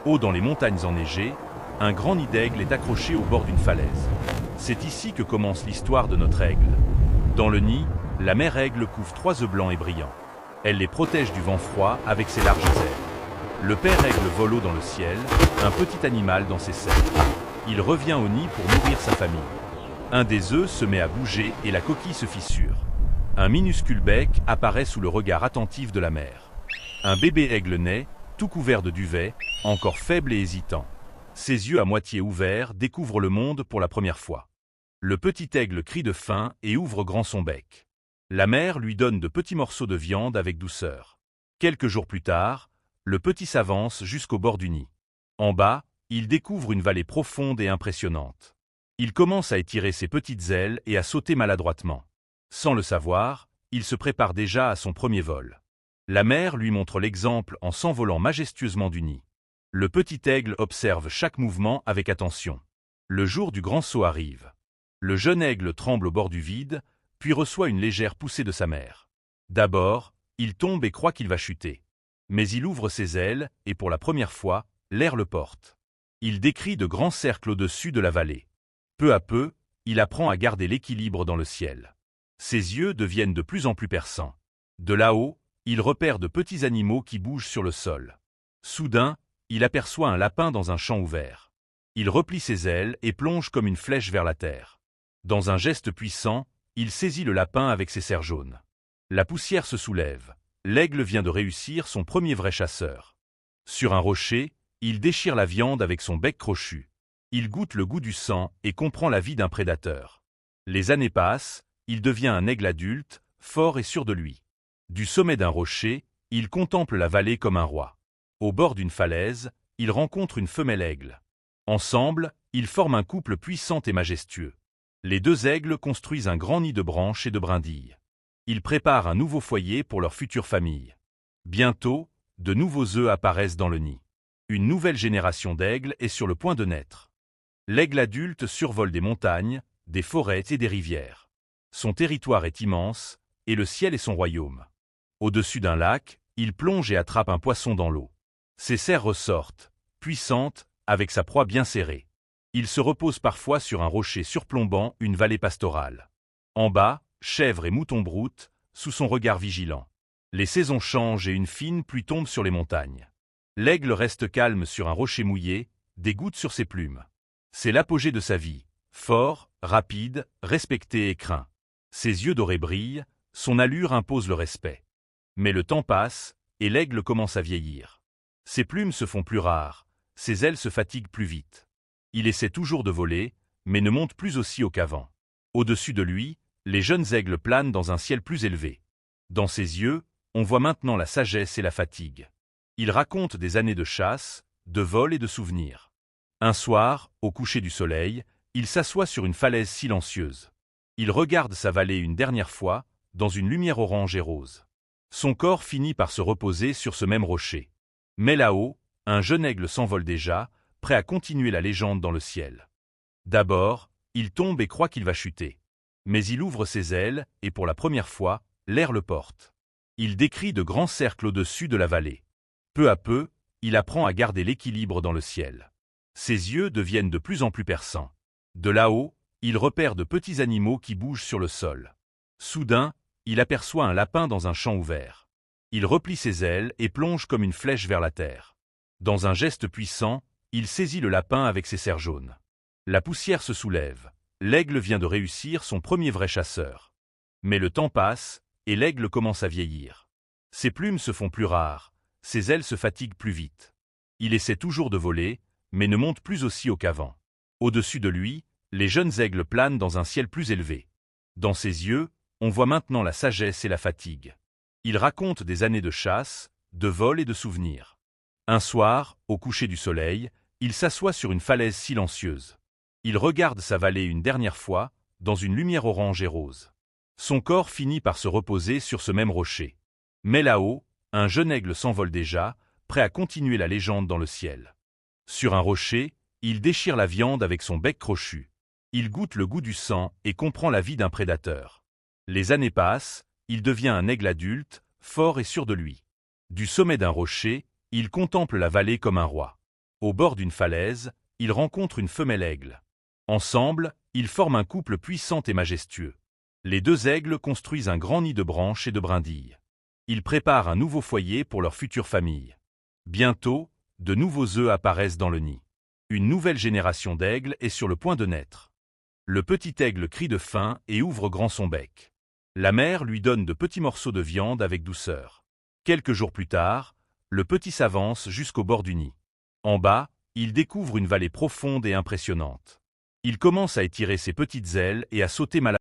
Haut dans les montagnes enneigées, un grand nid d'aigle est accroché au bord d'une falaise. C'est ici que commence l'histoire de notre aigle. Dans le nid, la mère aigle couve 3 œufs blancs et brillants. Elle les protège du vent froid avec ses larges ailes. Le père aigle vole haut dans le ciel, un petit animal dans ses serres. Il revient au nid pour nourrir sa famille. Un des œufs se met à bouger et la coquille se fissure. Un minuscule bec apparaît sous le regard attentif de la mère. Un bébé aigle naît, tout couvert de duvet, encore faible et hésitant. Ses yeux à moitié ouverts découvrent le monde pour la première fois. Le petit aigle crie de faim et ouvre grand son bec. La mère lui donne de petits morceaux de viande avec douceur. Quelques jours plus tard, le petit s'avance jusqu'au bord du nid. En bas, il découvre une vallée profonde et impressionnante. Il commence à étirer ses petites ailes et à sauter maladroitement. Sans le savoir, il se prépare déjà à son premier vol. La mère lui montre l'exemple en s'envolant majestueusement du nid. Le petit aigle observe chaque mouvement avec attention. Le jour du grand saut arrive. Le jeune aigle tremble au bord du vide, puis reçoit une légère poussée de sa mère. D'abord, il tombe et croit qu'il va chuter. Mais il ouvre ses ailes et pour la première fois, l'air le porte. Il décrit de grands cercles au-dessus de la vallée. Peu à peu, il apprend à garder l'équilibre dans le ciel. Ses yeux deviennent de plus en plus perçants. De là-haut, il repère de petits animaux qui bougent sur le sol. Soudain, il aperçoit un lapin dans un champ ouvert. Il replie ses ailes et plonge comme une flèche vers la terre. Dans un geste puissant, il saisit le lapin avec ses serres jaunes. La poussière se soulève. L'aigle vient de réussir son premier vrai chasseur. Sur un rocher, il déchire la viande avec son bec crochu. Il goûte le goût du sang et comprend la vie d'un prédateur. Les années passent, il devient un aigle adulte, fort et sûr de lui. Du sommet d'un rocher, il contemple la vallée comme un roi. Au bord d'une falaise, il rencontre une femelle aigle. Ensemble, ils forment un couple puissant et majestueux. Les 2 aigles construisent un grand nid de branches et de brindilles. Ils préparent un nouveau foyer pour leur future famille. Bientôt, de nouveaux œufs apparaissent dans le nid. Une nouvelle génération d'aigles est sur le point de naître. L'aigle adulte survole des montagnes, des forêts et des rivières. Son territoire est immense, et le ciel est son royaume. Au-dessus d'un lac, il plonge et attrape un poisson dans l'eau. Ses serres ressortent, puissantes, avec sa proie bien serrée. Il se repose parfois sur un rocher surplombant une vallée pastorale. En bas, chèvres et moutons broutent, sous son regard vigilant. Les saisons changent et une fine pluie tombe sur les montagnes. L'aigle reste calme sur un rocher mouillé, des gouttes sur ses plumes. C'est l'apogée de sa vie, fort, rapide, respecté et craint. Ses yeux dorés brillent, son allure impose le respect. Mais le temps passe, et l'aigle commence à vieillir. Ses plumes se font plus rares, ses ailes se fatiguent plus vite. Il essaie toujours de voler, mais ne monte plus aussi haut qu'avant. Au-dessus de lui, les jeunes aigles planent dans un ciel plus élevé. Dans ses yeux, on voit maintenant la sagesse et la fatigue. Il raconte des années de chasse, de vol et de souvenirs. Un soir, au coucher du soleil, il s'assoit sur une falaise silencieuse. Il regarde sa vallée une dernière fois, dans une lumière orange et rose. Son corps finit par se reposer sur ce même rocher. Mais là-haut, un jeune aigle s'envole déjà, prêt à continuer la légende dans le ciel. D'abord, il tombe et croit qu'il va chuter. Mais il ouvre ses ailes, et pour la première fois, l'air le porte. Il décrit de grands cercles au-dessus de la vallée. Peu à peu, il apprend à garder l'équilibre dans le ciel. Ses yeux deviennent de plus en plus perçants. De là-haut, il repère de petits animaux qui bougent sur le sol. Soudain, il aperçoit un lapin dans un champ ouvert. Il replie ses ailes et plonge comme une flèche vers la terre. Dans un geste puissant, il saisit le lapin avec ses serres jaunes. La poussière se soulève. L'aigle vient de réussir son premier vrai chasseur. Mais le temps passe, et l'aigle commence à vieillir. Ses plumes se font plus rares, ses ailes se fatiguent plus vite. Il essaie toujours de voler, mais ne monte plus aussi haut qu'avant. Au-dessus de lui, les jeunes aigles planent dans un ciel plus élevé. Dans ses yeux, on voit maintenant la sagesse et la fatigue. Il raconte des années de chasse, de vol et de souvenirs. Un soir, au coucher du soleil, il s'assoit sur une falaise silencieuse. Il regarde sa vallée une dernière fois, dans une lumière orange et rose. Son corps finit par se reposer sur ce même rocher. Mais là-haut, un jeune aigle s'envole déjà, prêt à continuer la légende dans le ciel. Sur un rocher, il déchire la viande avec son bec crochu. Il goûte le goût du sang et comprend la vie d'un prédateur. Les années passent, il devient un aigle adulte, fort et sûr de lui. Du sommet d'un rocher, il contemple la vallée comme un roi. Au bord d'une falaise, il rencontre une femelle aigle. Ensemble, ils forment un couple puissant et majestueux. Les deux aigles construisent un grand nid de branches et de brindilles. Ils préparent un nouveau foyer pour leur future famille. Bientôt, de nouveaux œufs apparaissent dans le nid. Une nouvelle génération d'aigles est sur le point de naître. Le petit aigle crie de faim et ouvre grand son bec. La mère lui donne de petits morceaux de viande avec douceur. Quelques jours plus tard, le petit s'avance jusqu'au bord du nid. En bas, il découvre une vallée profonde et impressionnante. Il commence à étirer ses petites ailes et à sauter maladroitement.